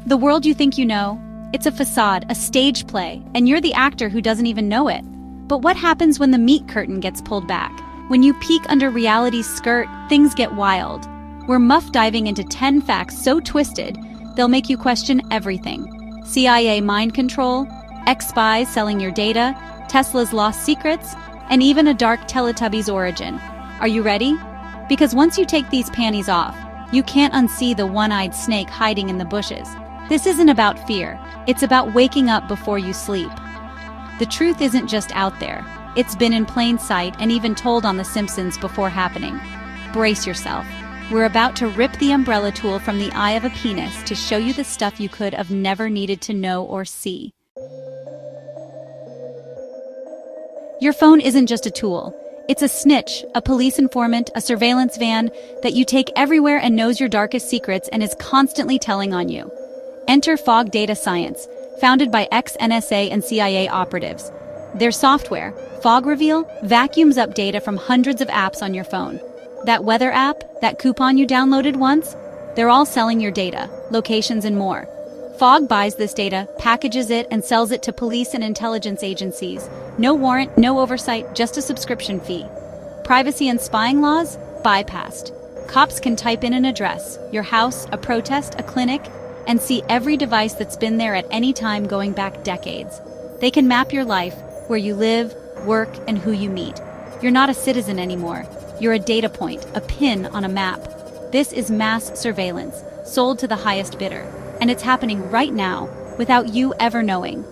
The world you think you know, it's a facade, a stage play, and you're the actor who doesn't even know it. But what happens when the meat curtain gets pulled back? When you peek under reality's skirt, things get wild. We're muff diving into 10 facts so twisted, they'll make you question everything. CIA mind control, ex-spies selling your data, Tesla's lost secrets, and even a dark Teletubbies origin. Are you ready? Because once you take these panties off, you can't unsee the one-eyed snake hiding in the bushes. This isn't about fear, it's about waking up before you sleep. The truth isn't just out there, it's been in plain sight and even told on The Simpsons before happening. Brace yourself. We're about to rip the umbrella tool from the eye of a penis to show you the stuff you could have never needed to know or see. Your phone isn't just a tool. It's a snitch, a police informant, a surveillance van that you take everywhere and knows your darkest secrets and is constantly telling on you. Enter Fog Data Science, founded by ex-NSA and CIA operatives. Their software, Fog Reveal, vacuums up data from hundreds of apps on your phone. That weather app, that coupon you downloaded once, they're all selling your data, locations, and more. Fog buys this data, packages it, and sells it to police and intelligence agencies. No warrant, no oversight, just a subscription fee. Privacy and spying laws? Bypassed. Cops can type in an address, your house, a protest, a clinic, and see every device that's been there at any time going back decades. They can map your life, where you live, work, and who you meet. You're not a citizen anymore. You're a data point, a pin on a map. This is mass surveillance, sold to the highest bidder. And it's happening right now, without you ever knowing.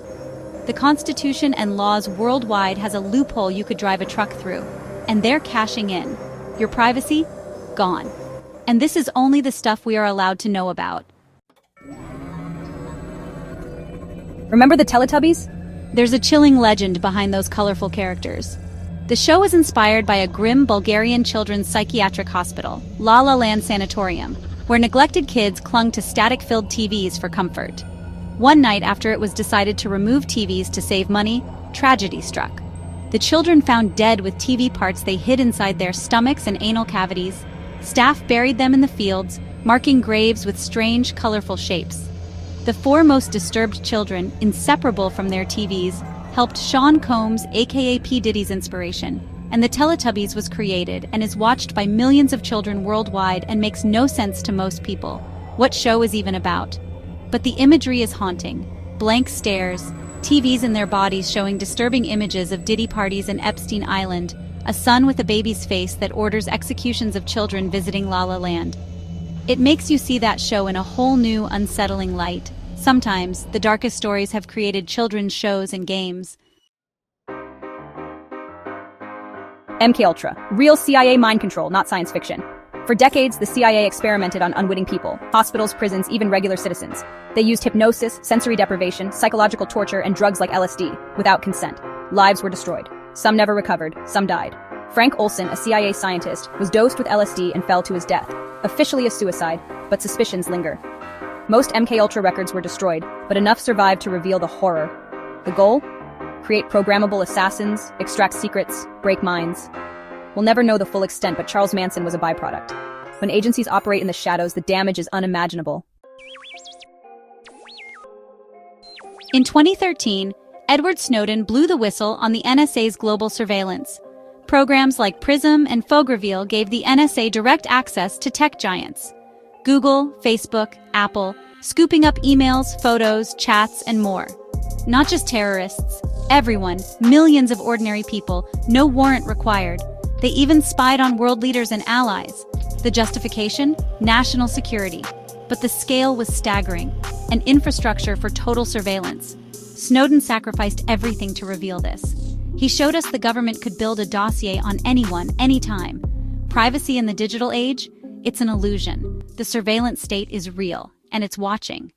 The Constitution and laws worldwide has a loophole you could drive a truck through, and they're cashing in. Your privacy? Gone. And this is only the stuff we are allowed to know about. Remember the Teletubbies? There's a chilling legend behind those colorful characters. The show was inspired by a grim Bulgarian children's psychiatric hospital, La La Land Sanatorium, where neglected kids clung to static-filled TVs for comfort. One night after it was decided to remove TVs to save money, tragedy struck. The children found dead with TV parts they hid inside their stomachs and anal cavities. Staff buried them in the fields, marking graves with strange, colorful shapes. The four most disturbed children, inseparable from their TVs, helped Sean Combs, aka P. Diddy's inspiration, and the Teletubbies was created and is watched by millions of children worldwide and makes no sense to most people. What show is even about? But the imagery is haunting. Blank stares, TVs in their bodies showing disturbing images of Diddy parties in Epstein Island, a son with a baby's face that orders executions of children visiting La La Land. It makes you see that show in a whole new, unsettling light. Sometimes, the darkest stories have created children's shows and games. MKUltra. Real CIA mind control, not science fiction. For decades, the CIA experimented on unwitting people, hospitals, prisons, even regular citizens. They used hypnosis, sensory deprivation, psychological torture, and drugs like LSD, without consent. Lives were destroyed. Some never recovered, some died. Frank Olson, a CIA scientist, was dosed with LSD and fell to his death. Officially a suicide, but suspicions linger. Most MKUltra records were destroyed, but enough survived to reveal the horror. The goal? Create programmable assassins, extract secrets, break minds. We'll never know the full extent, but Charles Manson was a byproduct. When agencies operate in the shadows, the damage is unimaginable. In 2013, Edward Snowden blew the whistle on the NSA's global surveillance. Programs like PRISM and Reveal gave the NSA direct access to tech giants. Google, Facebook, Apple, scooping up emails, photos, chats, and more. Not just terrorists, everyone, millions of ordinary people, no warrant required. They even spied on world leaders and allies. The justification? National security. But the scale was staggering. An infrastructure for total surveillance. Snowden sacrificed everything to reveal this. He showed us the government could build a dossier on anyone, anytime. Privacy in the digital age? It's an illusion. The surveillance state is real, and it's watching.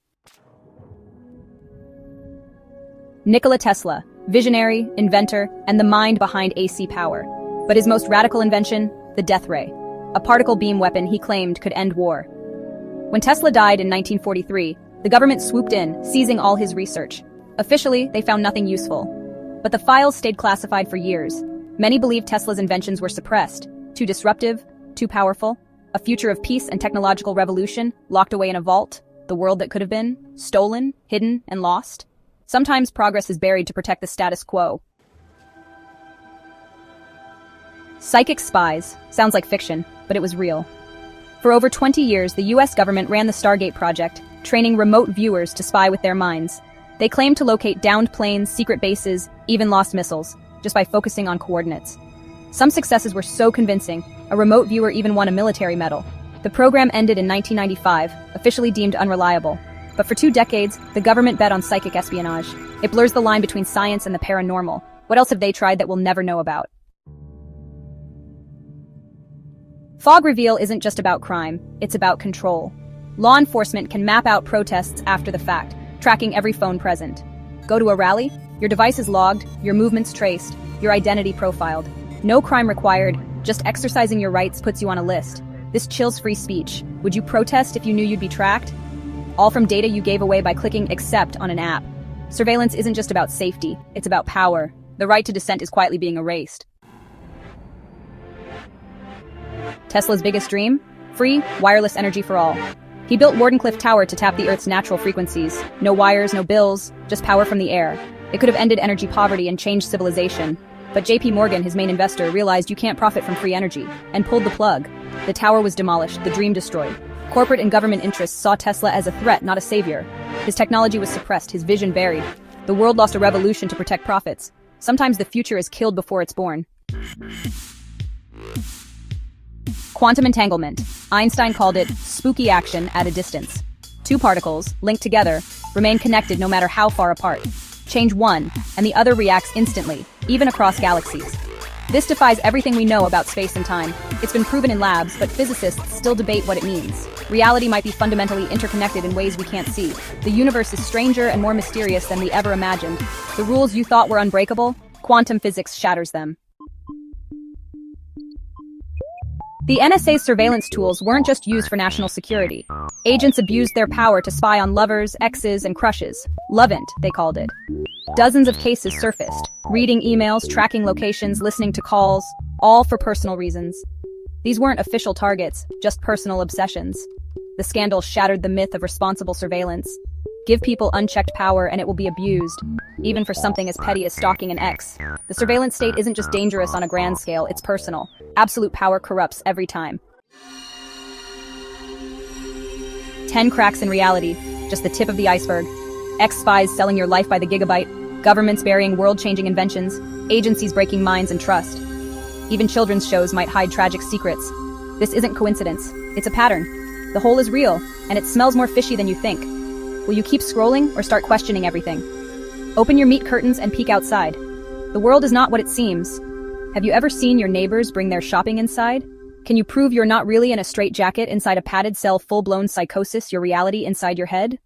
Nikola Tesla, visionary, inventor, and the mind behind AC power. But his most radical invention? The death ray. A particle beam weapon he claimed could end war. When Tesla died in 1943, the government swooped in, seizing all his research. Officially, they found nothing useful. But the files stayed classified for years. Many believed Tesla's inventions were suppressed, too disruptive, too powerful, a future of peace and technological revolution locked away in a vault. The world that could have been? Stolen, hidden, and lost? Sometimes progress is buried to protect the status quo. Psychic spies. Sounds like fiction, but it was real. For over 20 years, the US government ran the Stargate project, training remote viewers to spy with their minds. They claimed to locate downed planes, secret bases, even lost missiles, just by focusing on coordinates. Some successes were so convincing, a remote viewer even won a military medal. The program ended in 1995, officially deemed unreliable. But for 2 decades, the government bet on psychic espionage. It blurs the line between science and the paranormal. What else have they tried that we'll never know about? Fog reveal isn't just about crime, it's about control. Law enforcement can map out protests after the fact, tracking every phone present. Go to a rally? Your device is logged, your movements traced, your identity profiled. No crime required, just exercising your rights puts you on a list. This chills free speech. Would you protest if you knew you'd be tracked? All from data you gave away by clicking accept on an app. Surveillance isn't just about safety, it's about power. The right to dissent is quietly being erased. Tesla's biggest dream? Free, wireless energy for all. He built Wardenclyffe Tower to tap the Earth's natural frequencies. No wires, no bills, just power from the air. It could have ended energy poverty and changed civilization. But JP Morgan, his main investor, realized you can't profit from free energy, and pulled the plug. The tower was demolished, the dream destroyed. Corporate and government interests saw Tesla as a threat, not a savior. His technology was suppressed, his vision buried. The world lost a revolution to protect profits. Sometimes the future is killed before it's born. Quantum entanglement. Einstein called it spooky action at a distance. 2 particles, linked together, remain connected no matter how far apart. Change one, and the other reacts instantly, even across galaxies. This defies everything we know about space and time. It's been proven in labs, but physicists still debate what it means. Reality might be fundamentally interconnected in ways we can't see. The universe is stranger and more mysterious than we ever imagined. The rules you thought were unbreakable, quantum physics shatters them. The NSA's surveillance tools weren't just used for national security. Agents abused their power to spy on lovers, exes, and crushes. Lovent, they called it. Dozens of cases surfaced, reading emails, tracking locations, listening to calls, all for personal reasons. These weren't official targets, just personal obsessions. The scandal shattered the myth of responsible surveillance. Give people unchecked power and it will be abused, even for something as petty as stalking an ex. The surveillance state isn't just dangerous on a grand scale, it's personal. Absolute power corrupts every time. 10 cracks in reality, just the tip of the iceberg. Ex-spies selling your life by the gigabyte, governments burying world-changing inventions, agencies breaking minds and trust. Even children's shows might hide tragic secrets. This isn't coincidence, it's a pattern. The hole is real, and it smells more fishy than you think. Will you keep scrolling or start questioning everything? Open your meat curtains and peek outside. The world is not what it seems. Have you ever seen your neighbors bring their shopping inside? Can you prove you're not really in a straitjacket inside a padded cell full-blown psychosis, your reality inside your head?